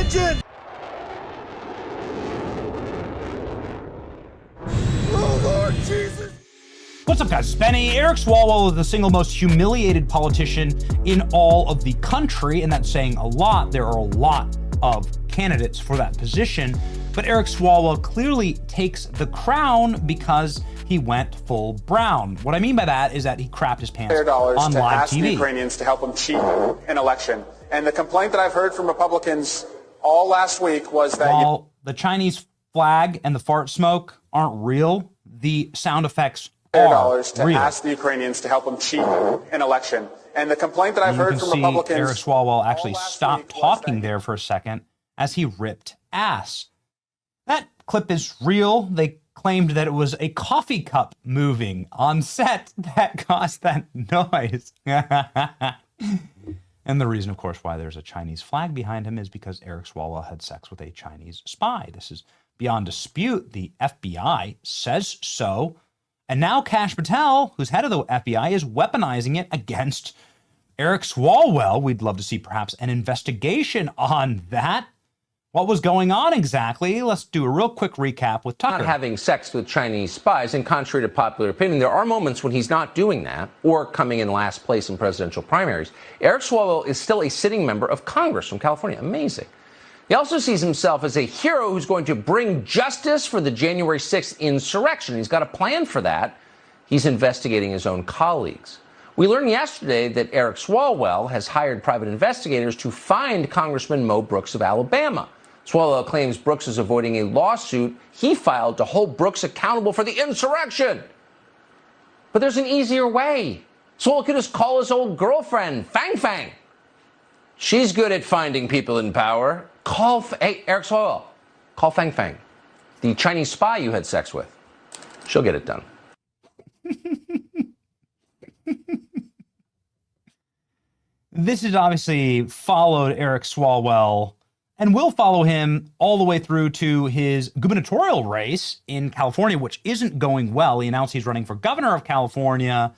attention! Oh, Lord Jesus! What's up, guys? It's Benny. Eric Swalwell is the single most humiliated politician in all of the country, and that's saying a lot. There are a lot of candidates for that position, but Eric Swalwell clearly takes the crown because he went full brown. What I mean by that is that he crapped his pants on to live ask the TV. Ukrainians to help them cheat an election. And the complaint that I've heard from Republicans all last week was that While the Chinese flag and the fart smoke aren't real, the sound effects are dollars to real. ask the Ukrainians to help them cheat an election. And the complaint that I've You heard can from see Republicans Eric Swalwell actually all last stopped week was talking that- there for a second as he ripped ass. That clip is real. They claimed that it was a coffee cup moving on set that caused that noise. And the reason, of course, why there's a Chinese flag behind him is because Eric Swalwell had sex with a Chinese spy. This is beyond dispute. The FBI says so. And now Kash Patel, who's head of the FBI, is weaponizing it against Eric Swalwell. We'd love to see perhaps an investigation on that. What was going on exactly? Let's do a real quick recap with Tucker. Not having sex with Chinese spies, and contrary to popular opinion, there are moments when he's not doing that or coming in last place in presidential primaries. Eric Swalwell is still a sitting member of Congress from California. Amazing. He also sees himself as a hero who's going to bring justice for the January 6th insurrection. He's got a plan for that. He's investigating his own colleagues. We learned yesterday that Eric Swalwell has hired private investigators to find Congressman Mo Brooks of Alabama. Swalwell claims Brooks is avoiding a lawsuit he filed to hold Brooks accountable for the insurrection. But there's an easier way. Swalwell could just call his old girlfriend, Fang Fang. She's good at finding people in power. Hey, Eric Swalwell, call Fang Fang, the Chinese spy you had sex with. She'll get it done. This has obviously followed Eric Swalwell and will follow him all the way through to his gubernatorial race in California, which isn't going well. He announced he's running for governor of California,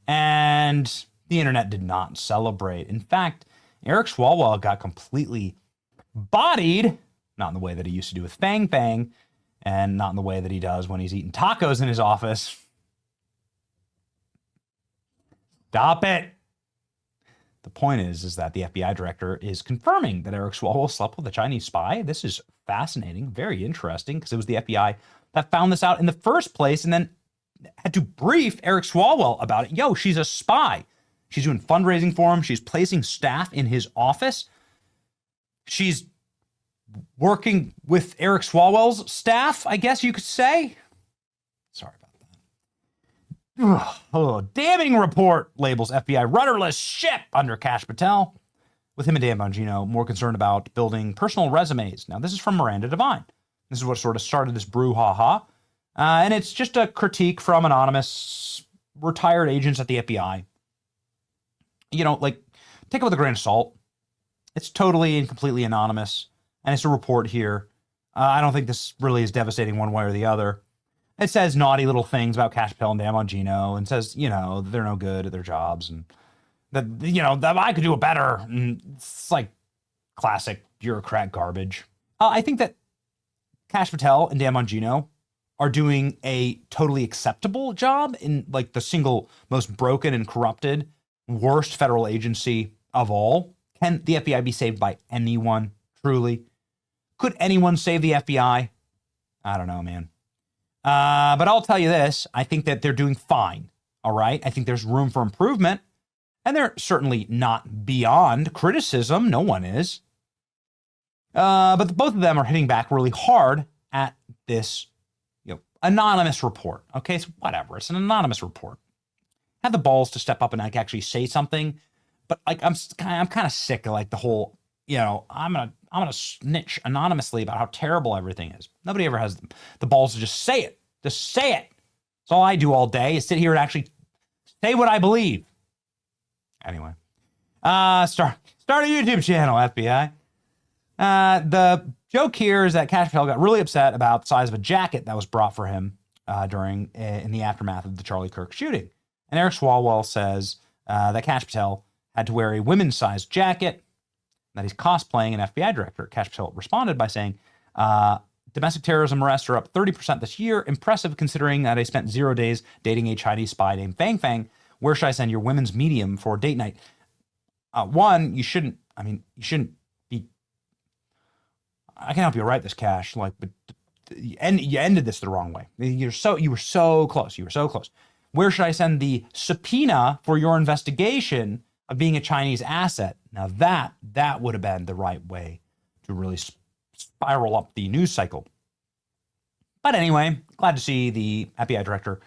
and the internet did not celebrate. In fact, Eric Swalwell got completely bodied, not in the way that he used to do with Fang Fang, and not in the way that he does when he's eating tacos in his office. Stop it. The point is that the FBI director is confirming that Eric Swalwell slept with a Chinese spy. This is fascinating, very interesting, because it was the FBI that found this out in the first place and then had to brief Eric Swalwell about it. Yo, she's a spy. She's doing fundraising for him. She's placing staff in his office. She's working with Eric Swalwell's staff, I guess you could say. Sorry about that. Oh, damning report labels FBI rudderless ship under Kash Patel, with him and Dan Bongino more concerned about building personal resumes. Now, this is from Miranda Devine. This is what sort of started this brouhaha. And it's just a critique from anonymous retired agents at the FBI. You know, like, take it with a grain of salt. It's totally and completely anonymous. And it's a report here. I don't think this really is devastating one way or the other. It says naughty little things about Kash Patel and Dan Bongino, and says, you know, they're no good at their jobs, and that, you know, that I could do it better. And it's like classic bureaucrat garbage. I think that Kash Patel and Dan Bongino are doing a totally acceptable job in like the single most broken and corrupted, worst federal agency of all. Can the FBI be saved by anyone, truly? Could anyone save the FBI? I don't know, man. But I'll tell you this. I think that they're doing fine, all right? I think there's room for improvement, and they're certainly not beyond criticism. No one is. But both of them are hitting back really hard at this, you know, anonymous report. Okay, so whatever. It's an anonymous report. Have the balls to step up and like actually say something. But like I'm kind of sick of like the whole, you know, I'm gonna snitch anonymously about how terrible everything is. Nobody ever has the balls to just say it. Just say it. That's all I do all day is sit here and actually say what I believe. Anyway, start a YouTube channel, FBI. The joke here is that Kash Patel got really upset about the size of a jacket that was brought for him in the aftermath of the Charlie Kirk shooting. And Eric Swalwell says that Kash Patel had to wear a women's-sized jacket. that he's cosplaying an FBI director. Kash Patel responded by saying, domestic terrorism arrests are up 30% this year. Impressive considering that I spent 0 days dating a Chinese spy named Fang Fang. Where should I send your women's medium for date night? One, you shouldn't be. I can help you write this, Kash. But you ended this the wrong way. You were so close. You were so close. Where should I send the subpoena for your investigation of being a Chinese asset? Now that would have been the right way to really spiral up the news cycle. But anyway, glad to see the FBI director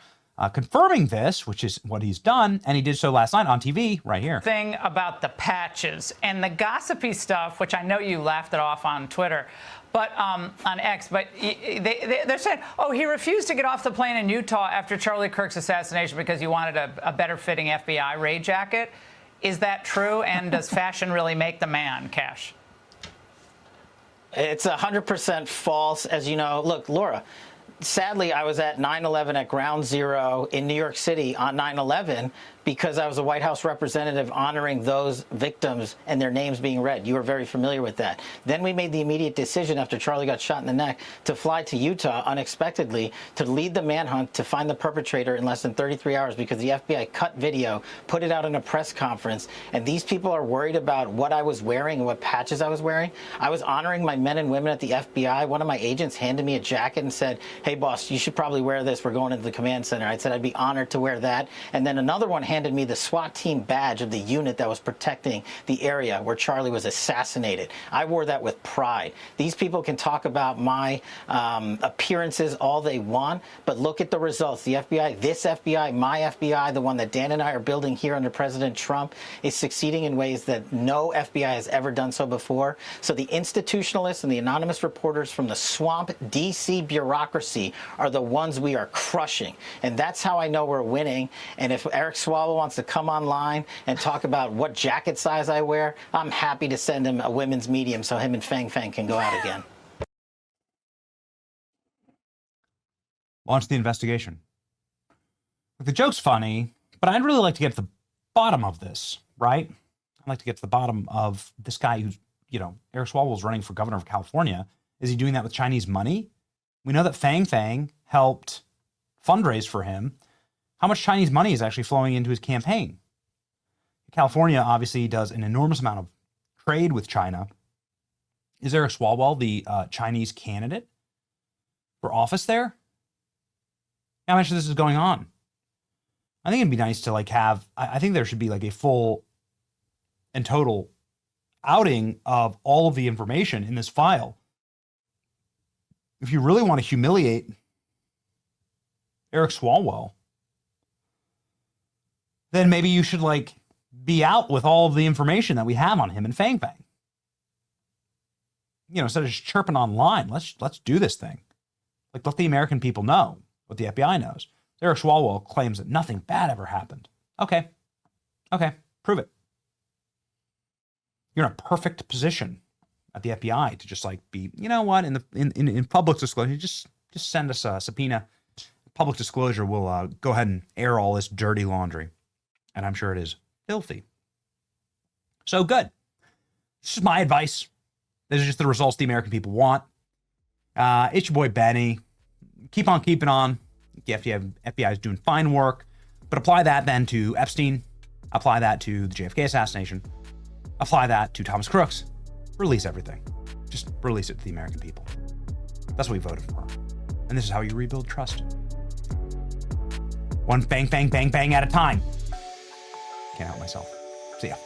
confirming this, which is what he's done, and he did so last night on TV right here. Thing about the patches and the gossipy stuff, which I know you laughed it off on Twitter, but on X, but they're saying, oh, he refused to get off the plane in Utah after Charlie Kirk's assassination because he wanted a better fitting FBI raid jacket. Is that true? And does fashion really make the man, Kash? It's 100% false. As you know, look, Laura, sadly, I was at 9/11 at Ground Zero in New York City on 9/11 because I was a White House representative honoring those victims and their names being read. You were very familiar with that. Then we made the immediate decision after Charlie got shot in the neck to fly to Utah unexpectedly to lead the manhunt to find the perpetrator in less than 33 hours because the FBI cut video, put it out in a press conference, and these people are worried about what I was wearing and what patches I was wearing. I was honoring my men and women at the FBI. One of my agents handed me a jacket and said, hey, boss, you should probably wear this. We're going into the command center. I said I'd be honored to wear that. And then another one handed me the SWAT team badge of the unit that was protecting the area where Charlie was assassinated. I wore that with pride. These people can talk about my appearances all they want, but look at the results. The FBI, this FBI, my FBI, the one that Dan and I are building here under President Trump, is succeeding in ways that no FBI has ever done so before. So the institutionalists and the anonymous reporters from the swamp DC bureaucracy are the ones we are crushing. And that's how I know we're winning. And if Eric Swalwell wants to come online and talk about what jacket size I wear, I'm happy to send him a women's medium so him and Fang Fang can go out again. Launch the investigation. The joke's funny, but I'd really like to get to the bottom of this, right? I'd like to get to the bottom of this guy who's, Eric Swalwell's running for governor of California. Is he doing that with Chinese money? We know that Fang Fang helped fundraise for him. How much Chinese money is actually flowing into his campaign? California obviously does an enormous amount of trade with China. Is Eric Swalwell the Chinese candidate for office there? How much of this is going on? I think it'd be nice to have, I think there should be a full and total outing of all of the information in this file. If you really want to humiliate Eric Swalwell, then maybe you should be out with all of the information that we have on him and Fang Fang. Instead of just chirping online, let's do this thing. Let the American people know what the FBI knows. Eric Swalwell claims that nothing bad ever happened. Okay, prove it. You're in a perfect position at the FBI to just be, in public disclosure, just send us a subpoena. Public disclosure will go ahead and air all this dirty laundry. And I'm sure it is filthy. So good. This is my advice. These are just the results the American people want. It's your boy Benny. Keep on keeping on. The FBI is doing fine work. But apply that then to Epstein. Apply that to the JFK assassination. Apply that to Thomas Crooks. Release everything. Just release it to the American people. That's what we voted for. And this is how you rebuild trust. One bang, bang, bang, bang at a time. Can't help myself. See ya.